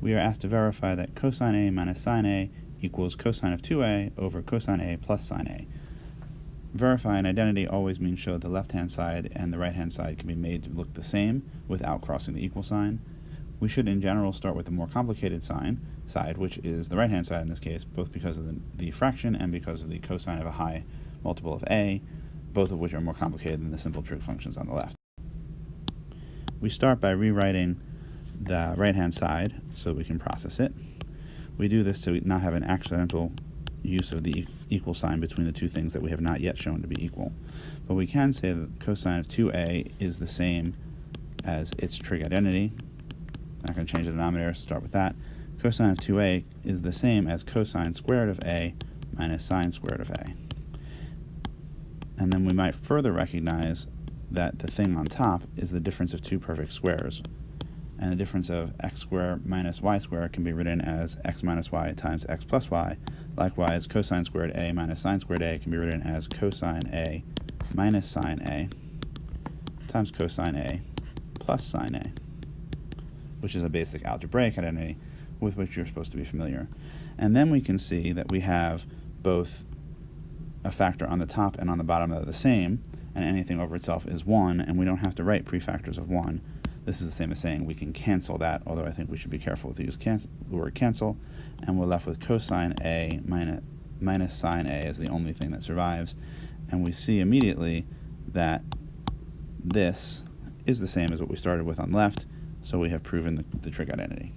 we are asked to verify that cosine A minus sine A equals cosine of 2A over cosine A plus sine A. Verify an identity always means show the left-hand side and the right-hand side can be made to look the same without crossing the equal sign. We should in general start with the more complicated side, which is the right-hand side in this case, both because of the fraction and because of the cosine of a high multiple of A, both of which are more complicated than the simple trig functions on the left. We start by rewriting the right-hand side so we can process it. We do this to not have an accidental use of the equal sign between the two things that we have not yet shown to be equal. But we can say that cosine of 2A is the same as its trig identity. Not going to change the denominator, so start with that. Cosine of 2A is the same as cosine squared of A minus sine squared of A. And then we might further recognize that the thing on top is the difference of two perfect squares. And the difference of x squared minus y squared can be written as x minus y times x plus y. Likewise, cosine squared A minus sine squared A can be written as cosine A minus sine A times cosine A plus sine A, which is a basic algebraic identity with which you're supposed to be familiar. And then we can see that we have both a factor on the top and on the bottom that are the same, and anything over itself is 1, and we don't have to write prefactors of 1. This is the same as saying we can cancel that, although I think we should be careful to use the word cancel, and we're left with cosine A minus sine A as the only thing that survives. And we see immediately that this is the same as what we started with on the left, so we have proven the trig identity.